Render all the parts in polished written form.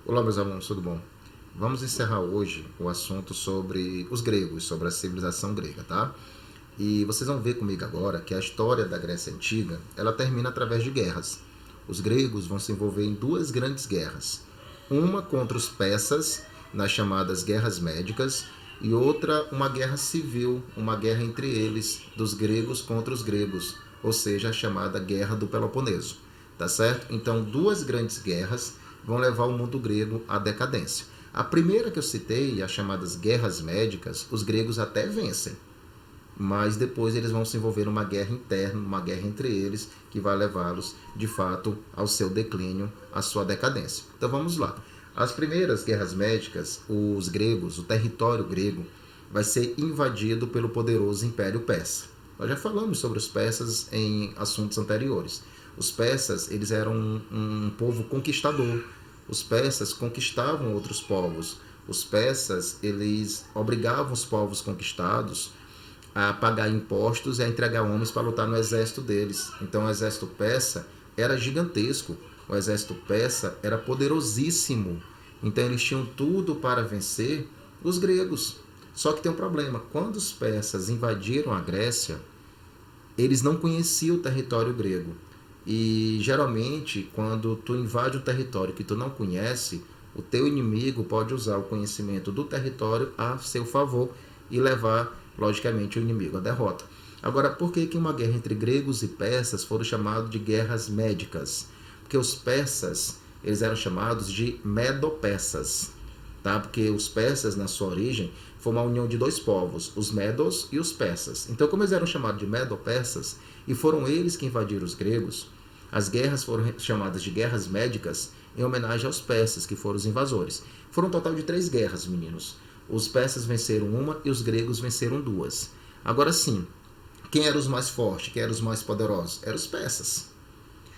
Olá, meus alunos, tudo bom? Vamos encerrar hoje o assunto sobre os gregos, sobre a civilização grega, tá? E vocês vão ver comigo agora que a história da Grécia Antiga, ela termina através de guerras. Os gregos vão se envolver em duas grandes guerras. Uma contra os persas, nas chamadas guerras médicas, e outra uma guerra civil, uma guerra entre eles, dos gregos contra os gregos, ou seja, a chamada Guerra do Peloponeso, tá certo? Então, duas grandes guerras vão levar o mundo grego à decadência. A primeira que eu citei, as chamadas guerras médicas, os gregos até vencem, mas depois eles vão se envolver numa guerra interna, uma guerra entre eles, que vai levá-los, de fato, ao seu declínio, à sua decadência. Então vamos lá. As primeiras guerras médicas, os gregos, o território grego, vai ser invadido pelo poderoso Império Persa. Nós já falamos sobre os persas em assuntos anteriores. Os persas, eles eram um povo conquistador. Os persas conquistavam outros povos. Os persas, eles obrigavam os povos conquistados a pagar impostos e a entregar homens para lutar no exército deles. Então o exército persa era gigantesco. O exército persa era poderosíssimo. Então eles tinham tudo para vencer os gregos. Só que tem um problema. Quando os persas invadiram a Grécia, eles não conheciam o território grego. E geralmente, quando tu invade um território que tu não conhece, o teu inimigo pode usar o conhecimento do território a seu favor e levar, logicamente, o inimigo à derrota. Agora, por que uma guerra entre gregos e persas foram chamadas de guerras médicas? Porque os persas, eles eram chamados de medo-persas, tá? Porque os persas, na sua origem, foi uma união de dois povos, os medos e os persas. Então, como eles eram chamados de medo-persas, e foram eles que invadiram os gregos, as guerras foram chamadas de guerras médicas em homenagem aos persas, que foram os invasores. Foram um total de 3 guerras, meninos. Os persas venceram uma e os gregos venceram 2. Agora sim, quem eram os mais fortes, quem eram os mais poderosos? Eram os persas.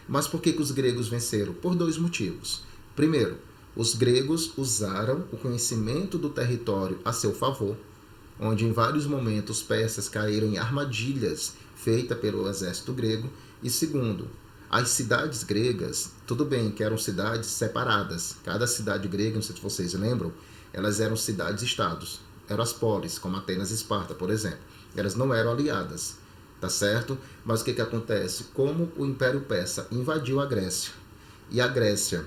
Mas por que os gregos venceram? Por 2 motivos. Primeiro, os gregos usaram o conhecimento do território a seu favor, onde em vários momentos os persas caíram em armadilhas feitas pelo exército grego. E segundo, as cidades gregas, tudo bem que eram cidades separadas. Cada cidade grega, não sei se vocês lembram, elas eram cidades-estados. Eram as polis, como Atenas e Esparta, por exemplo. Elas não eram aliadas, tá certo? Mas o que acontece? Como o Império Persa invadiu a Grécia, e a Grécia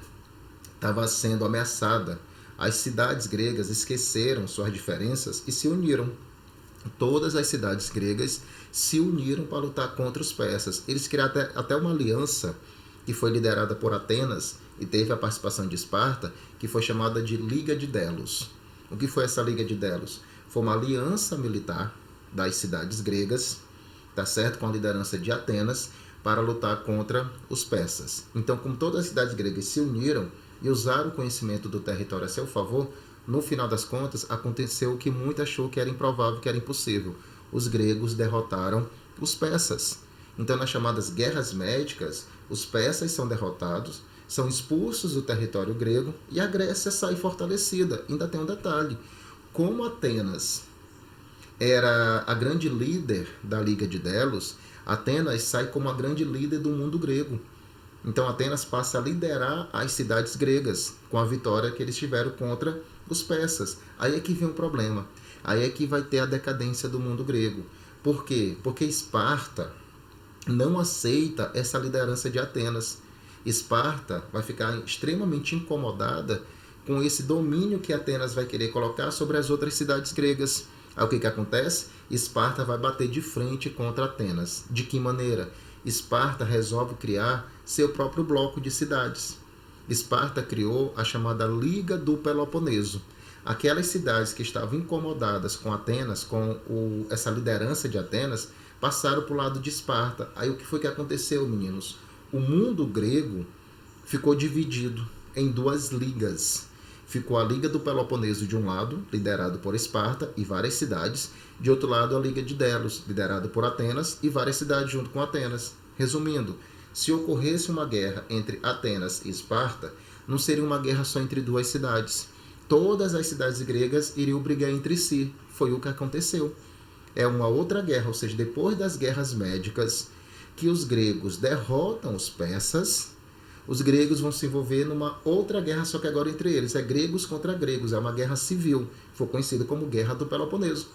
estava sendo ameaçada, as cidades gregas esqueceram suas diferenças e se uniram. Todas as cidades gregas se uniram para lutar contra os persas. Eles criaram até uma aliança que foi liderada por Atenas e teve a participação de Esparta, que foi chamada de Liga de Delos. O que foi essa Liga de Delos? Foi uma aliança militar das cidades gregas, tá certo? Com a liderança de Atenas, para lutar contra os persas. Então, como todas as cidades gregas se uniram e usaram o conhecimento do território a seu favor, no final das contas, aconteceu o que muitos achou que era improvável, que era impossível. Os gregos derrotaram os persas. Então, nas chamadas guerras médicas, os persas são derrotados, são expulsos do território grego e a Grécia sai fortalecida. Ainda tem um detalhe. Como Atenas era a grande líder da Liga de Delos, Atenas sai como a grande líder do mundo grego. Então Atenas passa a liderar as cidades gregas com a vitória que eles tiveram contra os persas. Aí é que vem o problema. Aí é que vai ter a decadência do mundo grego. Por quê? Porque Esparta não aceita essa liderança de Atenas. Esparta vai ficar extremamente incomodada com esse domínio que Atenas vai querer colocar sobre as outras cidades gregas. Aí o que acontece? Esparta vai bater de frente contra Atenas. De que maneira? Esparta resolve criar seu próprio bloco de cidades. Esparta criou a chamada Liga do Peloponeso. Aquelas cidades que estavam incomodadas com Atenas, com essa liderança de Atenas, passaram para o lado de Esparta. Aí o que foi que aconteceu, meninos? O mundo grego ficou dividido em 2 ligas. Ficou a Liga do Peloponeso de um lado, liderado por Esparta e várias cidades. De outro lado, a Liga de Delos, liderado por Atenas e várias cidades junto com Atenas. Resumindo, se ocorresse uma guerra entre Atenas e Esparta, não seria uma guerra só entre 2 cidades. Todas as cidades gregas iriam brigar entre si. Foi o que aconteceu. É uma outra guerra, ou seja, depois das guerras médicas, que os gregos derrotam os persas os gregos vão se envolver numa outra guerra, só que agora entre eles. É gregos contra gregos, é uma guerra civil. Foi conhecida como Guerra do Peloponeso,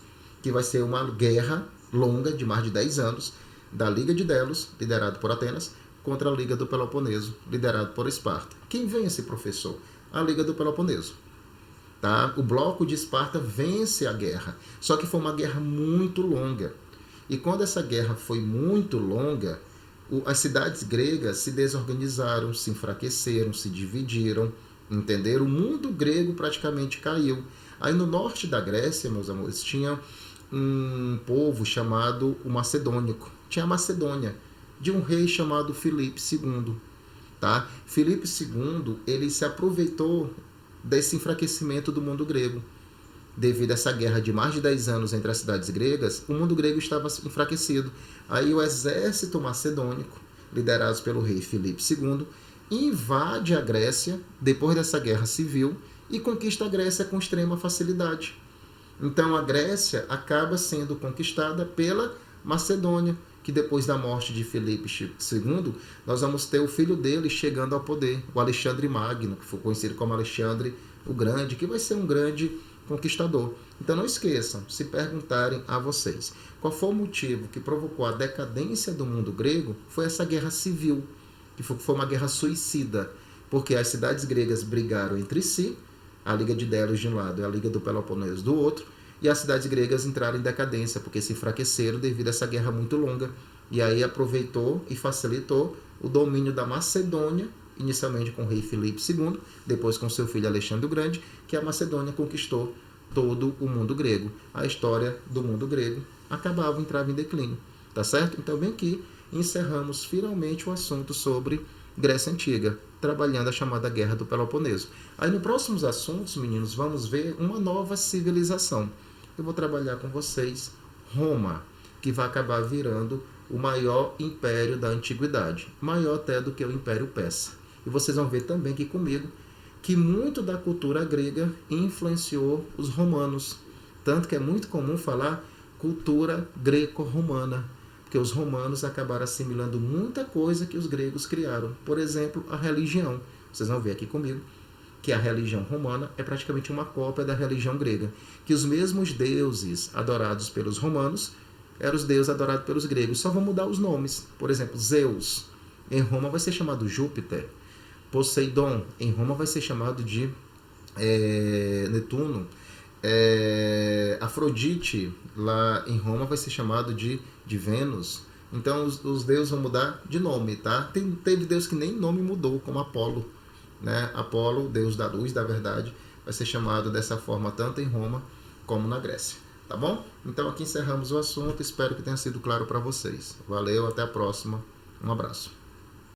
que vai ser uma guerra longa, de mais de 10 anos, da Liga de Delos, liderado por Atenas, contra a Liga do Peloponeso, liderado por Esparta. Quem vence, professor? A Liga do Peloponeso. Tá? O bloco de Esparta vence a guerra, só que foi uma guerra muito longa. E quando essa guerra foi muito longa, as cidades gregas se desorganizaram, se enfraqueceram, se dividiram, entenderam? O mundo grego praticamente caiu. Aí no norte da Grécia, meus amores, tinha um povo chamado o Macedônico. Tinha a Macedônia, de um rei chamado Filipe II. Tá? Filipe II, ele se aproveitou desse enfraquecimento do mundo grego. Devido a essa guerra de mais de 10 anos entre as cidades gregas, o mundo grego estava enfraquecido. Aí o exército macedônico, liderado pelo rei Filipe II, invade a Grécia, depois dessa guerra civil, e conquista a Grécia com extrema facilidade. Então a Grécia acaba sendo conquistada pela Macedônia, que depois da morte de Filipe II, nós vamos ter o filho dele chegando ao poder, o Alexandre Magno, que foi conhecido como Alexandre o Grande, que vai ser um grande conquistador. Então não esqueçam, se perguntarem a vocês qual foi o motivo que provocou a decadência do mundo grego, foi essa guerra civil, que foi uma guerra suicida, porque as cidades gregas brigaram entre si, a Liga de Delos de um lado e a Liga do Peloponeso do outro, e as cidades gregas entraram em decadência, porque se enfraqueceram devido a essa guerra muito longa, e aí aproveitou e facilitou o domínio da Macedônia, inicialmente com o rei Filipe II, depois com seu filho Alexandre o Grande, que a Macedônia conquistou todo o mundo grego. A história do mundo grego entrava em declínio, tá certo? Então bem aqui encerramos finalmente o assunto sobre Grécia Antiga, trabalhando a chamada Guerra do Peloponeso. Aí nos próximos assuntos, meninos, vamos ver uma nova civilização. Eu vou trabalhar com vocês Roma, que vai acabar virando o maior império da antiguidade, maior até do que o Império Persa. E vocês vão ver também aqui comigo que muito da cultura grega influenciou os romanos, tanto que é muito comum falar cultura greco-romana, porque os romanos acabaram assimilando muita coisa que os gregos criaram. Por exemplo, a religião. Vocês vão ver aqui comigo que a religião romana é praticamente uma cópia da religião grega, que os mesmos deuses adorados pelos romanos eram os deuses adorados pelos gregos, só vão mudar os nomes. Por exemplo, Zeus, em Roma vai ser chamado Júpiter. Poseidon, em Roma vai ser chamado de Netuno. Afrodite, lá em Roma vai ser chamado de Vênus. Então os deuses vão mudar de nome, tá? Teve deus que nem nome mudou, como Apolo, né? Apolo, deus da luz, da verdade, vai ser chamado dessa forma tanto em Roma como na Grécia, tá bom? Então aqui encerramos o assunto, espero que tenha sido claro para vocês. Valeu, até a próxima, um abraço.